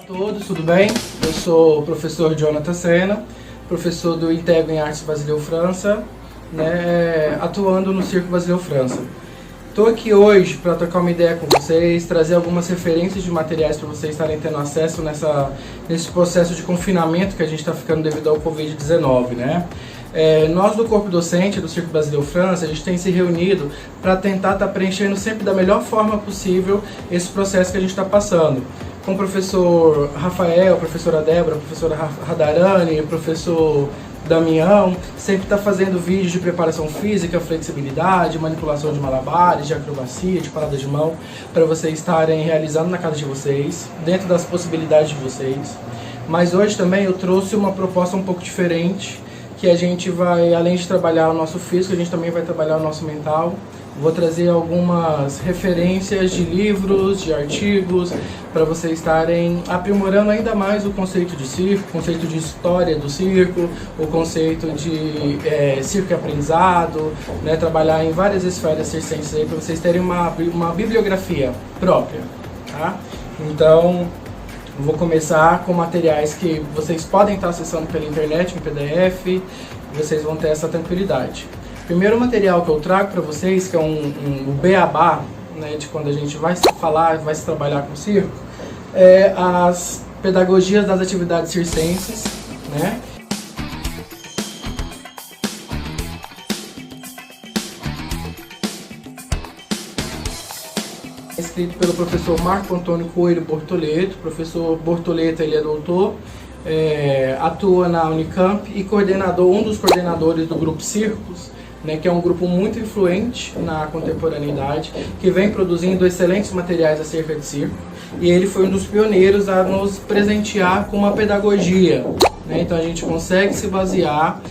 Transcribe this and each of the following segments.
todos, tudo bem? Eu sou o professor Jonathan Sena, professor do Integro em Artes Basileu França, atuando no Circo Basileu França. Estou aqui hoje para trocar uma ideia com vocês, trazer algumas referências de materiais para vocês estarem tendo acesso nesse processo de confinamento que a gente está ficando devido ao Covid-19, né? Nós do corpo docente do Circo Basileu França, a gente tem se reunido para tentar estar preenchendo sempre da melhor forma possível esse processo que a gente está passando. Com o professor Rafael, a professora Débora, a professora Radarani, o professor Damião, sempre está fazendo vídeos de preparação física, flexibilidade, manipulação de malabares, de acrobacia, de parada de mão, para vocês estarem realizando na casa de vocês, dentro das possibilidades de vocês. Mas hoje também eu trouxe uma proposta um pouco diferente, que a gente vai, além de trabalhar o nosso físico, a gente também vai trabalhar o nosso mental. Vou trazer algumas referências de livros, de artigos, para vocês estarem aprimorando ainda mais o conceito de circo, o conceito de história do circo, o conceito de circo e aprendizado, né, trabalhar em várias esferas circenses aí, para vocês terem uma bibliografia própria, tá? Então, vou começar com materiais que vocês podem estar acessando pela internet, em PDF, vocês vão ter essa tranquilidade. O primeiro material que eu trago para vocês, que é o beabá, né, de quando a gente vai se trabalhar com circo, é as pedagogias das atividades circenses, né? Escrito pelo professor Marco Antônio Coelho Bortoleto. O professor Bortoleto, ele é doutor, atua na Unicamp e um dos coordenadores do grupo Circos, né, que é um grupo muito influente na contemporaneidade, que vem produzindo excelentes materiais acerca de circo, e ele foi um dos pioneiros a nos presentear com uma pedagogia, né? Então a gente consegue se basear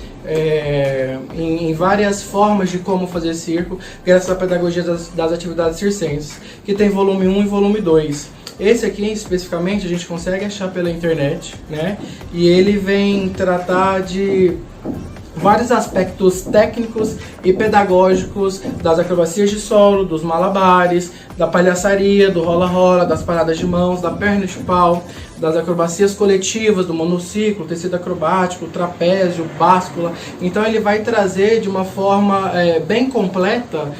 em várias formas de como fazer circo, graças à pedagogia das atividades circenses, que tem volume 1 e volume 2. Esse aqui, especificamente, a gente consegue achar pela internet, né? E ele vem tratar de vários aspectos técnicos e pedagógicos das acrobacias de solo, dos malabares, da palhaçaria, do rola-rola, das paradas de mãos, da perna de pau, das acrobacias coletivas, do monociclo, tecido acrobático, trapézio, báscula. Então ele vai trazer de uma forma bem completa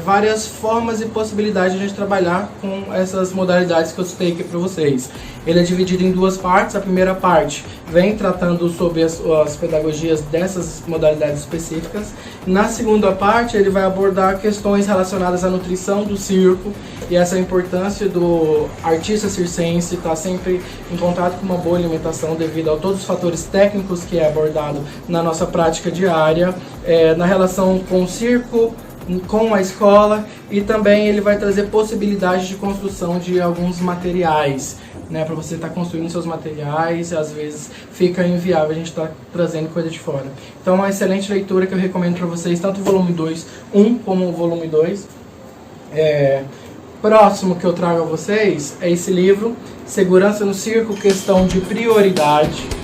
várias formas e possibilidades de a gente trabalhar com essas modalidades que eu citei aqui para vocês. Ele é dividido em duas partes. A primeira parte vem tratando sobre as pedagogias dessas modalidades específicas. Na segunda parte ele vai abordar questões relacionadas à nutrição do circo e essa importância do artista circense estar sempre em contato com uma boa alimentação devido a todos os fatores técnicos que é abordado na nossa prática diária, na relação com o circo, com a escola, e também ele vai trazer possibilidades de construção de alguns materiais, né, para você estar construindo seus materiais. Às vezes fica inviável a gente estar trazendo coisa de fora. Então é uma excelente leitura que eu recomendo para vocês, tanto o volume 1 como o volume 2. Próximo que eu trago a vocês é esse livro, Segurança no Circo, Questão de Prioridade.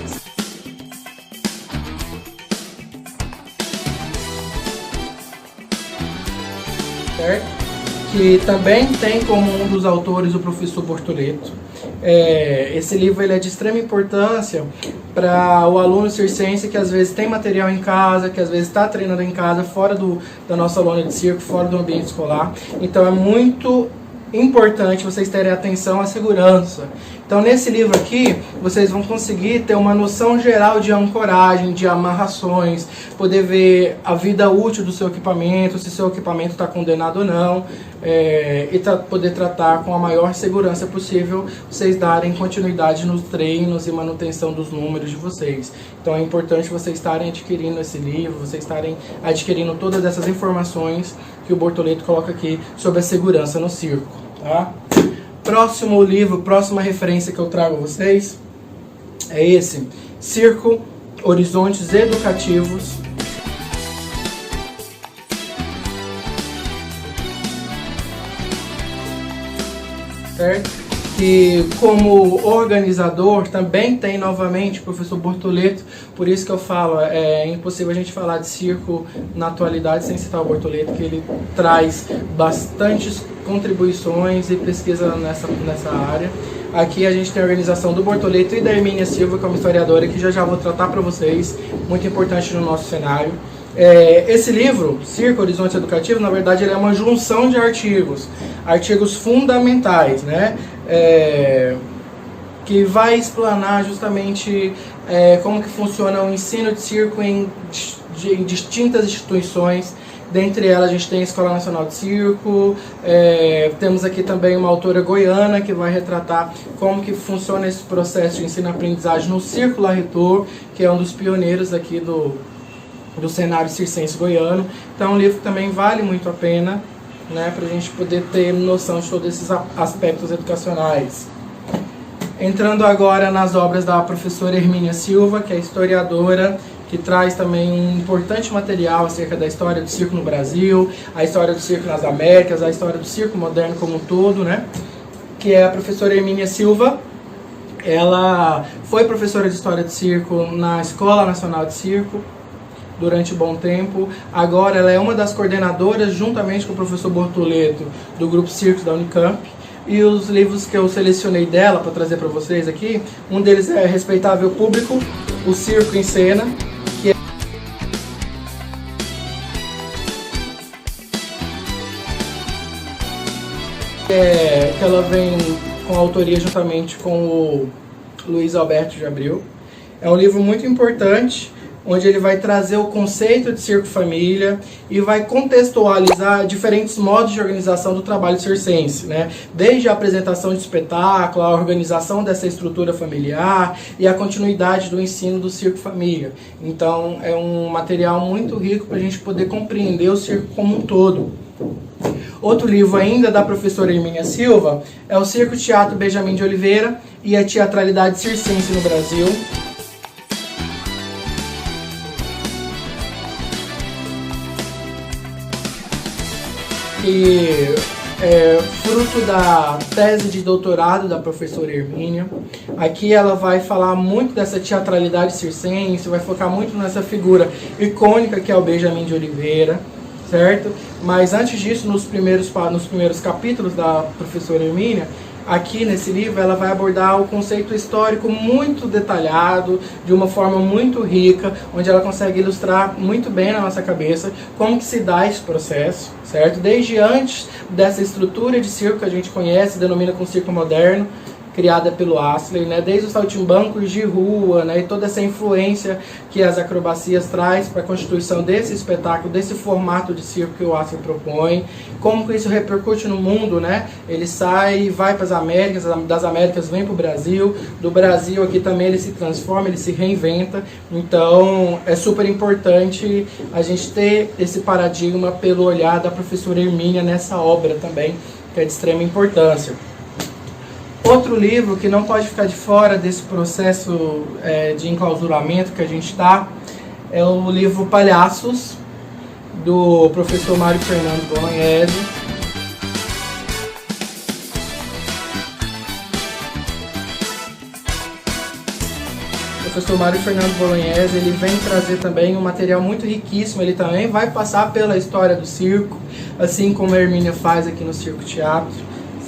Certo? Que também tem como um dos autores o professor Bortoleto. Esse livro ele é de extrema importância para o aluno circense que às vezes tem material em casa, que às vezes está treinando em casa, fora da nossa lona de circo, fora do ambiente escolar. Então é muito importante vocês terem atenção à segurança. Então nesse livro aqui, vocês vão conseguir ter uma noção geral de ancoragem, de amarrações, poder ver a vida útil do seu equipamento, se seu equipamento está condenado ou não, e poder tratar com a maior segurança possível, vocês darem continuidade nos treinos e manutenção dos números de vocês. Então é importante vocês estarem adquirindo esse livro, vocês estarem adquirindo todas essas informações que o Bortoleto coloca aqui sobre a segurança no circo, tá? Próximo livro, próxima referência que eu trago a vocês é esse, Circo, Horizontes Educativos. Certo? que como organizador também tem novamente o professor Bortoleto, por isso que eu falo, é impossível a gente falar de circo na atualidade sem citar o Bortoleto, que ele traz bastantes contribuições e pesquisa nessa área. Aqui a gente tem a organização do Bortoleto e da Hermínia Silva, que é uma historiadora que já vou tratar para vocês, muito importante no nosso cenário. Esse livro, Circo Horizontes Educativos, na verdade ele é uma junção de artigos fundamentais, né? Que vai explanar justamente como que funciona o ensino de circo em distintas instituições. Dentre elas a gente tem a Escola Nacional de Circo, temos aqui também uma autora goiana que vai retratar como que funciona esse processo de ensino-aprendizagem no Circo Larretor, que é um dos pioneiros aqui do cenário circense goiano. Então o livro também vale muito a pena, né, para a gente poder ter noção de todos esses aspectos educacionais. Entrando agora nas obras da professora Hermínia Silva, que é historiadora, que traz também um importante material acerca da história do circo no Brasil, a história do circo nas Américas, a história do circo moderno como um todo, né? Que é a professora Hermínia Silva. Ela foi professora de História do Circo na Escola Nacional de Circo durante um bom tempo. Agora ela é uma das coordenadoras, juntamente com o professor Bortoleto, do Grupo Circos da Unicamp. E os livros que eu selecionei dela para trazer para vocês aqui, um deles é Respeitável Público, O Circo em Cena, que ela vem com autoria juntamente com o Luiz Alberto de Abreu. É um livro muito importante, onde ele vai trazer o conceito de circo-família e vai contextualizar diferentes modos de organização do trabalho circense, né? Desde a apresentação de espetáculo, a organização dessa estrutura familiar e a continuidade do ensino do circo-família. Então é um material muito rico para a gente poder compreender o circo como um todo. Outro livro ainda da professora Hermínia Silva é o Circo Teatro Benjamin de Oliveira e a Teatralidade Circense no Brasil. Que é fruto da tese de doutorado da professora Hermínia. Aqui ela vai falar muito dessa teatralidade circense, vai focar muito nessa figura icônica que é o Benjamin de Oliveira, certo? Mas antes disso, nos primeiros capítulos da professora Hermínia, aqui nesse livro ela vai abordar o conceito histórico muito detalhado, de uma forma muito rica, onde ela consegue ilustrar muito bem na nossa cabeça como que se dá esse processo, certo? Desde antes dessa estrutura de circo que a gente conhece, denomina como circo moderno, criada pelo Astley, né? Desde os saltimbancos de rua, né? E toda essa influência que as acrobacias traz para a constituição desse espetáculo, desse formato de circo que o Astley propõe, como que isso repercute no mundo, né? Ele sai e vai para as Américas, das Américas vem para o Brasil, do Brasil aqui também ele se transforma, ele se reinventa. Então é super importante a gente ter esse paradigma pelo olhar da professora Hermínia nessa obra também, que é de extrema importância. Outro livro que não pode ficar de fora desse processo de enclausuramento que a gente está é o livro Palhaços, do professor Mário Fernando Bolognese. O professor Mário Fernando Bolognese, ele vem trazer também um material muito riquíssimo, ele também vai passar pela história do circo, assim como a Hermínia faz aqui no Circo Teatro,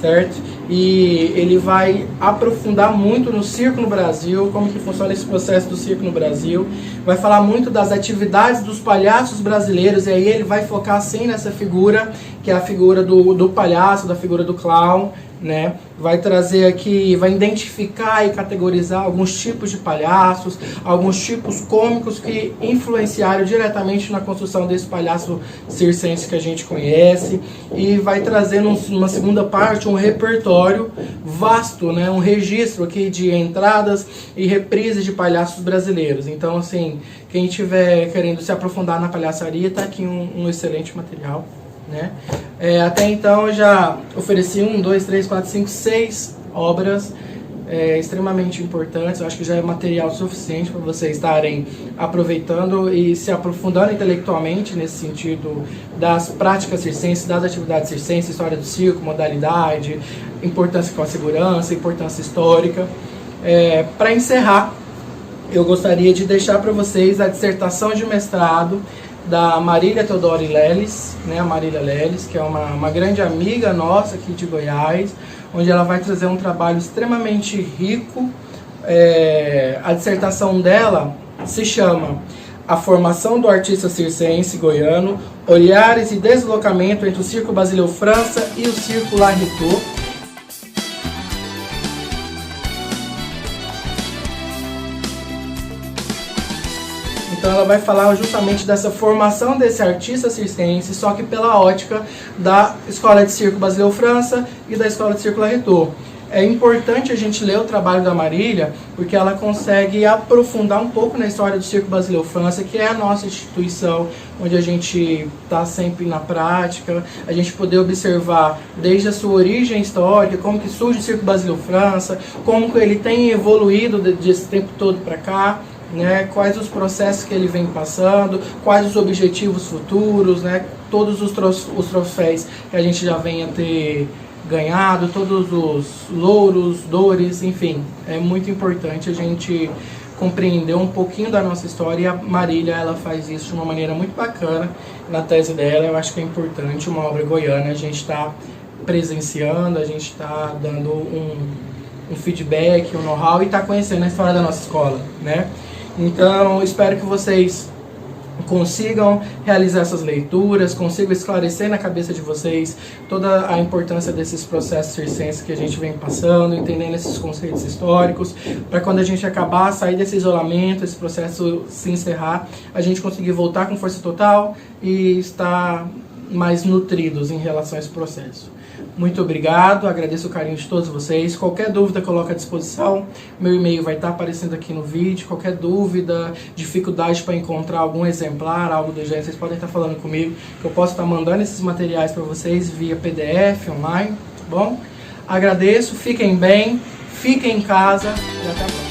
certo? E ele vai aprofundar muito no circo no Brasil, como que funciona esse processo do circo no Brasil. Vai falar muito das atividades dos palhaços brasileiros, e aí ele vai focar sim nessa figura, que é a figura do palhaço, da figura do clown, né? Vai trazer aqui, vai identificar e categorizar alguns tipos de palhaços, alguns tipos cômicos que influenciaram diretamente na construção desse palhaço circense que a gente conhece, e vai trazer numa segunda parte um repertório vasto, né? Um registro aqui de entradas e reprises de palhaços brasileiros. Então, assim, quem estiver querendo se aprofundar na palhaçaria, está aqui um excelente material, né? Até então eu já ofereci 6 obras extremamente importantes. Eu acho que já é material suficiente para vocês estarem aproveitando e se aprofundando intelectualmente nesse sentido das práticas circenses, das atividades circenses, história do circo, modalidade, importância com a segurança, importância histórica. Para encerrar, eu gostaria de deixar para vocês a dissertação de mestrado da Marília Teodori Leles, né, a Marília Leles, que é uma grande amiga nossa aqui de Goiás, onde ela vai trazer um trabalho extremamente rico. A dissertação dela se chama A Formação do Artista Circense Goiano, Olhares e Deslocamento entre o Circo Basileu França e o Circo Larretot. Então ela vai falar justamente dessa formação desse artista circense, só que pela ótica da Escola de Circo Basileu França e da Escola de Circo Larretot. É importante a gente ler o trabalho da Marília, porque ela consegue aprofundar um pouco na história do Circo Basileu França, que é a nossa instituição, onde a gente está sempre na prática, a gente poder observar desde a sua origem histórica, como que surge o Circo Basileu França, como que ele tem evoluído desse tempo todo para cá, né, quais os processos que ele vem passando, quais os objetivos futuros, né, todos os troféus que a gente já vem a ter ganhado, todos os louros, dores, enfim, é muito importante a gente compreender um pouquinho da nossa história, e a Marília, ela faz isso de uma maneira muito bacana na tese dela. Eu acho que é importante uma obra goiana, a gente está presenciando, a gente está dando um feedback, um know-how, e está conhecendo a história da nossa escola, né? Então, espero que vocês consigam realizar essas leituras, consigam esclarecer na cabeça de vocês toda a importância desses processos circenses que a gente vem passando, entendendo esses conceitos históricos, para quando a gente acabar, sair desse isolamento, esse processo se encerrar, a gente conseguir voltar com força total e estar mais nutridos em relação a esse processo. Muito obrigado, agradeço o carinho de todos vocês. Qualquer dúvida, coloque à disposição. Meu e-mail vai estar aparecendo aqui no vídeo. Qualquer dúvida, dificuldade para encontrar algum exemplar, algo do gênero, vocês podem estar falando comigo, que eu posso estar mandando esses materiais para vocês via PDF, online, tá bom? Agradeço, fiquem bem, fiquem em casa e até a próxima.